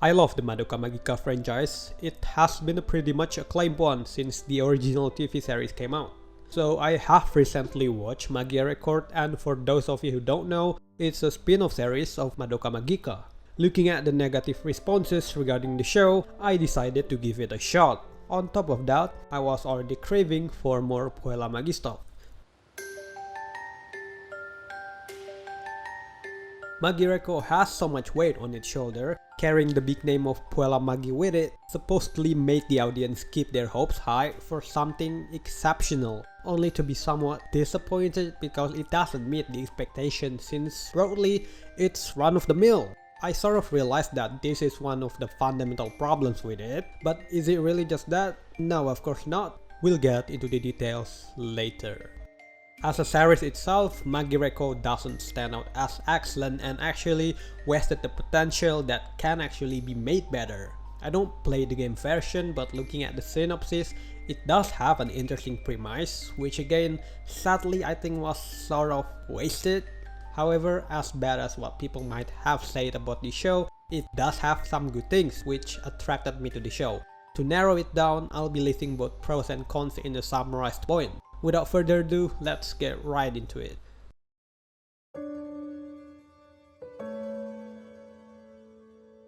I love the Madoka Magica franchise. It has been a pretty much acclaimed one since the original TV series came out. So I have recently watched Magia Record, and for those of you who don't know, it's a spin-off series of Madoka Magica. Looking at the negative responses regarding the show, I decided to give it a shot. On top of that, I was already craving for more Puella Magi stuff. MagiReco has so much weight on its shoulder, carrying the big name of Puella Magi with it supposedly made the audience keep their hopes high for something exceptional, only to be somewhat disappointed because it doesn't meet the expectation since broadly it's run-of-the-mill. I sort of realized that this is one of the fundamental problems with it, but is it really just that? No, of course not. We'll get into the details later. As a series itself, MagiReco doesn't stand out as excellent and actually wasted the potential that can actually be made better. I don't play the game version, but looking at the synopsis, it does have an interesting premise, which again, sadly I think was sort of wasted. However, as bad as what people might have said about the show, it does have some good things which attracted me to the show. To narrow it down, I'll be listing both pros and cons in a summarized point. Without further ado, let's get right into it.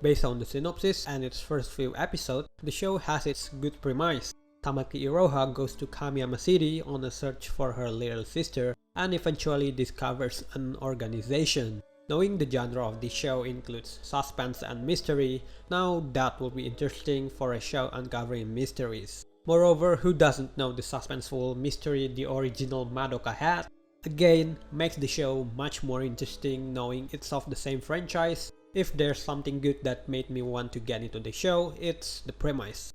Based on the synopsis and its first few episodes, the show has its good premise. Tamaki Iroha goes to Kamiyama City on a search for her little sister and eventually discovers an organization. Knowing the genre of this show includes suspense and mystery, now that will be interesting for a show uncovering mysteries. Moreover, who doesn't know the suspenseful mystery the original Madoka had? Again, makes the show much more interesting knowing it's of the same franchise. If there's something good that made me want to get into the show, it's the premise.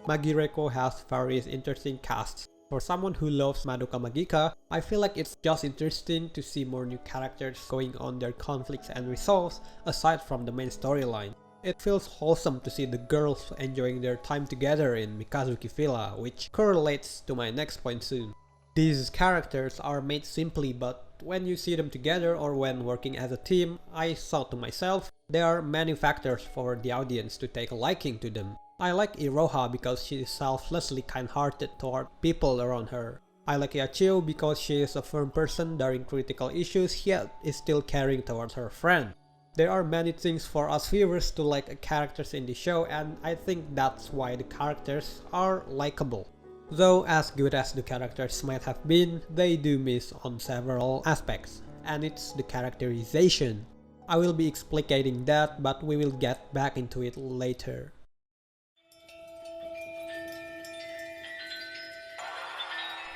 MagiReco has various interesting casts. For someone who loves Madoka Magica, I feel like it's just interesting to see more new characters going on their conflicts and resolves aside from the main storyline. It feels wholesome to see the girls enjoying their time together in Mikazuki Villa, which correlates to my next point soon. These characters are made simply, but when you see them together or when working as a team, I thought to myself, there are many factors for the audience to take a liking to them. I like Iroha because she is selflessly kind-hearted toward people around her. I like Yachio because she is a firm person during critical issues yet is still caring towards her friend. There are many things for us viewers to like characters in the show, and I think that's why the characters are likable. Though as good as the characters might have been, they do miss on several aspects, and it's the characterization. I will be explicating that, but we will get back into it later.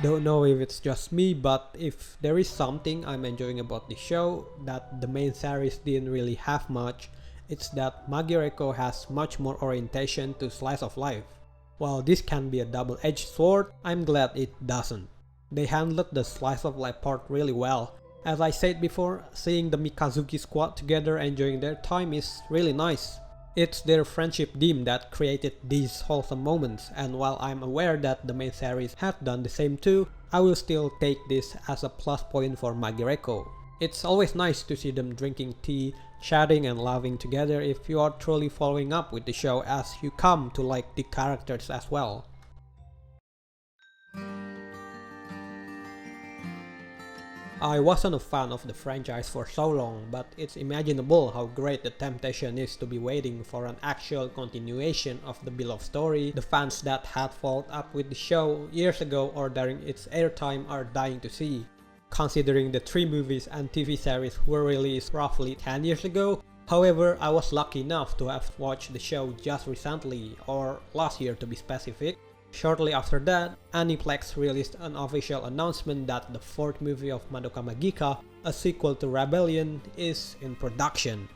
Don't know if it's just me, but if there is something I'm enjoying about the show that the main series didn't really have much, it's that MagiReco has much more orientation to slice of life. While this can be a double-edged sword, I'm glad it doesn't. They handled the slice of life part really well. As I said before, seeing the Mikazuki squad together enjoying their time is really nice. It's their friendship theme that created these wholesome moments, and while I'm aware that the main series have done the same too, I will still take this as a plus point for MagiReco. It's always nice to see them drinking tea, chatting and laughing together if you are truly following up with the show as you come to like the characters as well. I wasn't a fan of the franchise for so long, but it's imaginable how great the temptation is to be waiting for an actual continuation of the beloved story the fans that had followed up with the show years ago or during its airtime are dying to see. Considering the 3 movies and TV series were released roughly 10 years ago, however, I was lucky enough to have watched the show just recently, or last year to be specific. Shortly after that, Aniplex released an official announcement that the 4th movie of Madoka Magica, a sequel to Rebellion, is in production.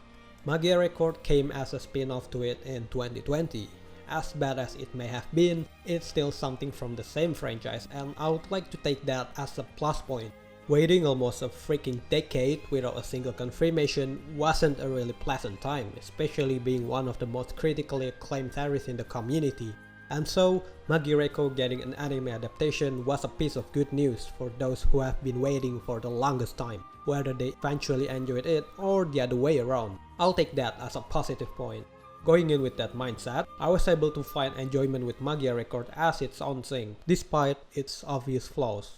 Magia Record came as a spin-off to it in 2020. As bad as it may have been, it's still something from the same franchise, and I would like to take that as a plus point. Waiting almost a freaking decade without a single confirmation wasn't a really pleasant time, especially being one of the most critically acclaimed series in the community. And so, MagiReco getting an anime adaptation was a piece of good news for those who have been waiting for the longest time. whether they eventually enjoyed it or the other way around. I'll take that as a positive point. Going in with that mindset, I was able to find enjoyment with Magia Record as its own thing, despite its obvious flaws.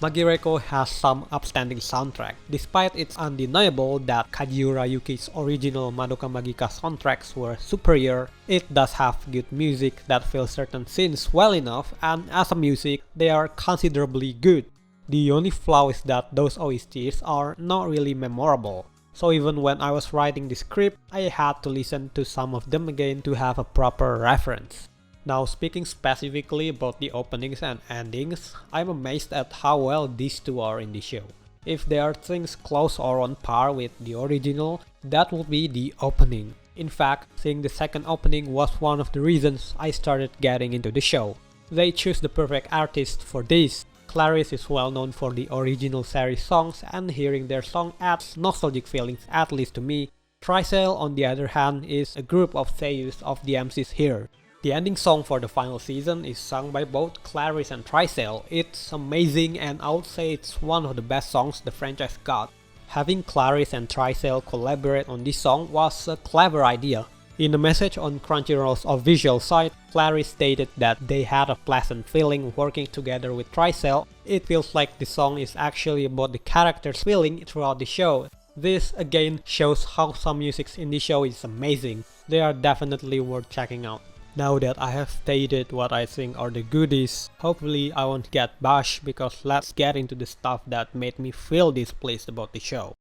MagiReco has some outstanding soundtrack. Despite it's undeniable that Kajiura Yuki's original Madoka Magica soundtracks were superior, it does have good music that fills certain scenes well enough, and as a music, they are considerably good. The only flaw is that those OSTs are not really memorable. So even when I was writing the script, I had to listen to some of them again to have a proper reference. Now speaking specifically about the openings and endings, I'm amazed at how well these two are in the show. If there are things close or on par with the original, that would be the opening. In fact, seeing the second opening was one of the reasons I started getting into the show. They choose the perfect artist for this. Clarice is well known for the original series songs, and hearing their song adds nostalgic feelings, at least to me. Trisale, on the other hand, is a group of seiyus of the MCs here. The ending song for the final season is sung by both Clarice and Trisale. It's amazing, and I would say it's one of the best songs the franchise got. Having Clarice and Trisale collaborate on this song was a clever idea. In a message on Crunchyroll's official site, Clarice stated that they had a pleasant feeling working together with Trisale. It feels like the song is actually about the characters' feeling throughout the show. This again shows how some music in the show is amazing. They are definitely worth checking out. Now that I have stated what I think are the goodies, hopefully I won't get bashed, because let's get into the stuff that made me feel displeased about the show.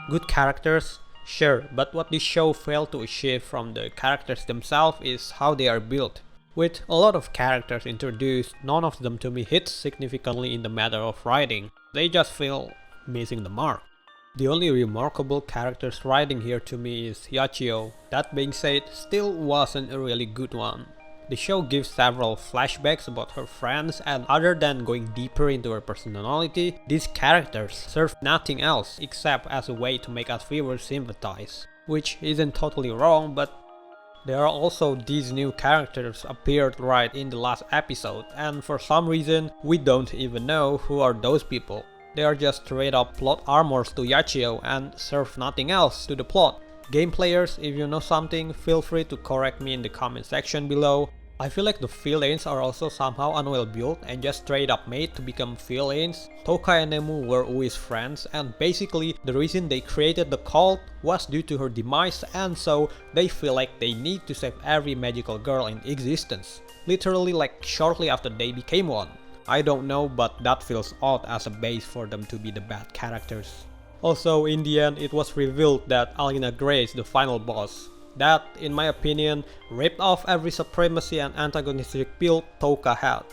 Good characters? Sure, but what this show failed to achieve from the characters themselves is how they are built. With a lot of characters introduced, none of them to me hits significantly in the matter of writing. They just feel missing the mark. The only remarkable character's writing here to me is Yachio. That being said, still wasn't a really good one. The show gives several flashbacks about her friends, and other than going deeper into her personality, these characters serve nothing else except as a way to make us viewers sympathize. Which isn't totally wrong, but there are also these new characters appeared right in the last episode, and for some reason we don't even know who are those people. They are just straight up plot armors to Yachio and serve nothing else to the plot. Game players, if you know something, feel free to correct me in the comment section below. I feel like the villains are also somehow unwell built and just straight up made to become villains. Touka and Nemu were Ui's friends, and basically the reason they created the cult was due to her demise, and so they feel like they need to save every magical girl in existence. Literally like shortly after they became one. I don't know, but that feels odd as a base for them to be the bad characters. Also, in the end, it was revealed that Alina Grey is the final boss. That, in my opinion, ripped off every supremacy and antagonistic build Touka had.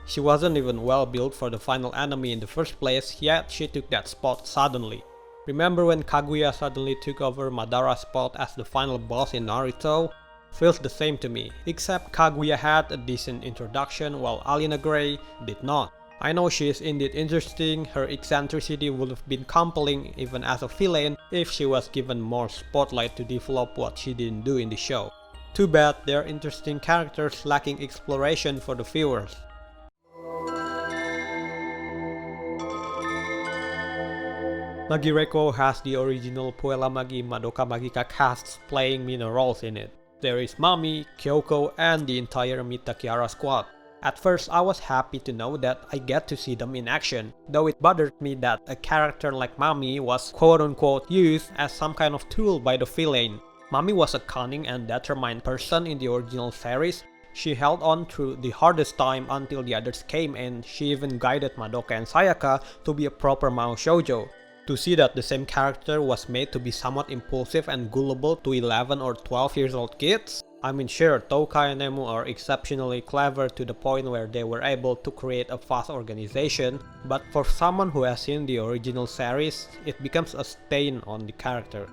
She wasn't even well built for the final enemy in the first place, yet she took that spot suddenly. Remember when Kaguya suddenly took over Madara's spot as the final boss in Naruto? Feels the same to me, except Kaguya had a decent introduction while Alina Grey did not. I know she is indeed interesting, her eccentricity would have been compelling even as a villain if she was given more spotlight to develop what she didn't do in the show. Too bad they're interesting characters lacking exploration for the viewers. MagiReco has the original Puella Magi Madoka Magica casts playing minor roles in it. There is Mami, Kyoko, and the entire Mita Kiara squad. At first I was happy to know that I get to see them in action, though it bothered me that a character like Mami was quote-unquote used as some kind of tool by the villain. Mami was a cunning and determined person in the original series. She held on through the hardest time until the others came, and she even guided Madoka and Sayaka to be a proper Mao Shoujo. To see that the same character was made to be somewhat impulsive and gullible to 11 or 12 years old kids? I mean, sure, Touka and Nemu are exceptionally clever to the point where they were able to create a fast organization, but for someone who has seen the original series, it becomes a stain on the character.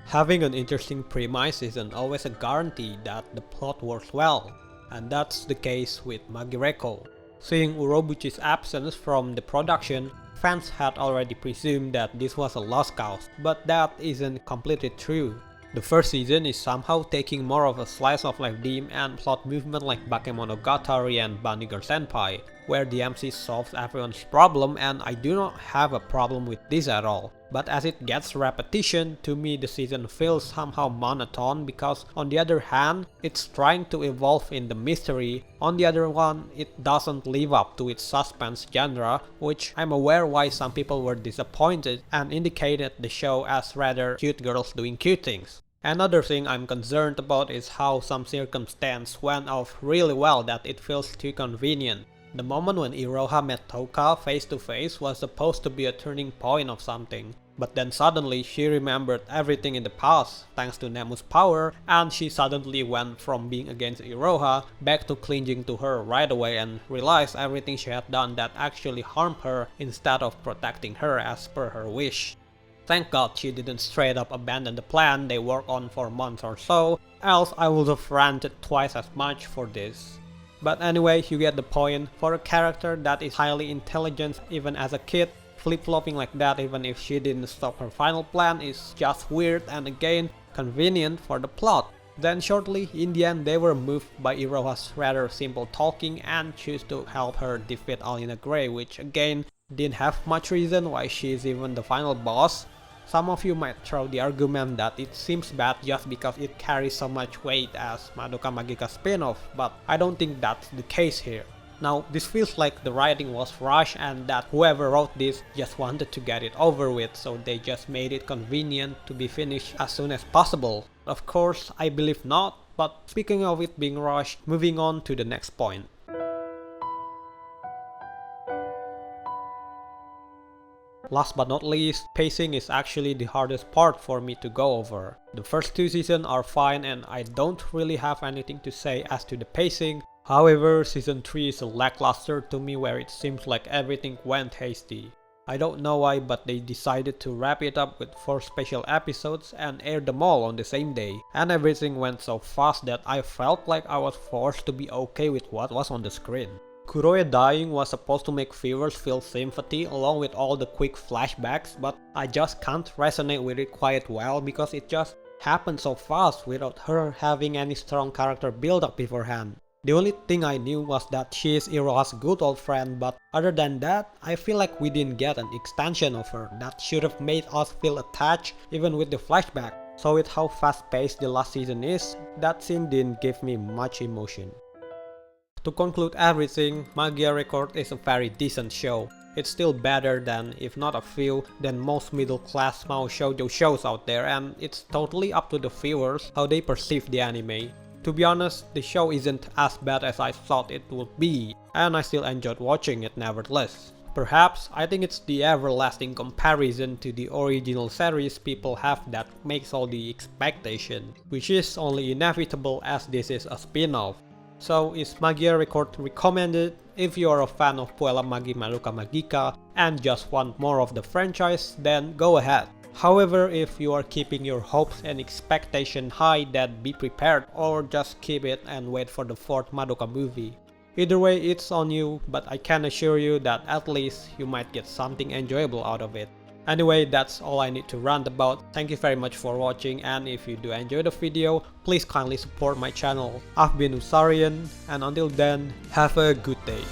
Having an interesting premise isn't always a guarantee that the plot works well, and that's the case with MagiReco. Seeing Urobuchi's absence from the production Fans had already presumed that this was a lost cause, but that isn't completely true. The first season is somehow taking more of a slice of life theme and plot movement like Bakemonogatari and Banniger Senpai, where the MC solves everyone's problem, and I do not have a problem with this at all. But as it gets repetition, to me the season feels somehow monotone because on the other hand, it's trying to evolve in the mystery, on the other one, it doesn't live up to its suspense genre, which I'm aware why some people were disappointed and indicated the show as rather cute girls doing cute things. Another thing I'm concerned about is how some circumstance went off really well that it feels too convenient. The moment when Iroha met Toka face to face was supposed to be a turning point of something, but then suddenly she remembered everything in the past thanks to Nemu's power, and she suddenly went from being against Iroha back to clinging to her right away and realized everything she had done that actually harmed her instead of protecting her as per her wish. Thank God she didn't straight up abandon the plan they worked on for months or so, else I would have ranted twice as much for this. But anyway, you get the point. For a character that is highly intelligent even as a kid, flip-flopping like that even if she didn't stop her final plan is just weird and again, convenient for the plot. Then shortly, in the end, they were moved by Iroha's rather simple talking and choose to help her defeat Alina Grey, which again, didn't have much reason why she is even the final boss. Some of you might throw the argument that it seems bad just because it carries so much weight as Madoka Magica spinoff, but I don't think that's the case here. Now, this feels like the writing was rushed and that whoever wrote this just wanted to get it over with, so they just made it convenient to be finished as soon as possible. Of course, I believe not, but speaking of it being rushed, moving on to the next point. Last but not least, pacing is actually the hardest part for me to go over. The first two seasons are fine and I don't really have anything to say as to the pacing. However, season 3 is a lackluster to me where it seems like everything went hasty. I don't know why, but they decided to wrap it up with 4 special episodes and air them all on the same day. And everything went so fast that I felt like I was forced to be okay with what was on the screen. Kuroe dying was supposed to make viewers feel sympathy along with all the quick flashbacks, but I just can't resonate with it quite well because it just happened so fast without her having any strong character build up beforehand. The only thing I knew was that she is Iroha's good old friend, but other than that, I feel like we didn't get an extension of her that should have made us feel attached even with the flashback. So with how fast paced the last season is, that scene didn't give me much emotion. To conclude everything, Magia Record is a very decent show. It's still better than, if not a few, than most middle-class Mao shoujo shows out there, and it's totally up to the viewers how they perceive the anime. To be honest, the show isn't as bad as I thought it would be, and I still enjoyed watching it nevertheless. Perhaps, I think it's the everlasting comparison to the original series people have that makes all the expectation, which is only inevitable as this is a spin-off. So is Magia Record recommended if you are a fan of Puella Magi Madoka Magica and just want more of the franchise, then go ahead. However, if you are keeping your hopes and expectation high, then be prepared or just keep it and wait for the 4th Madoka movie. Either way, it's on you, but I can assure you that at least you might get something enjoyable out of it. Anyway, that's all I need to rant about. Thank you very much for watching, and if you do enjoy the video, please kindly support my channel. I've been Usarian, and until then, have a good day.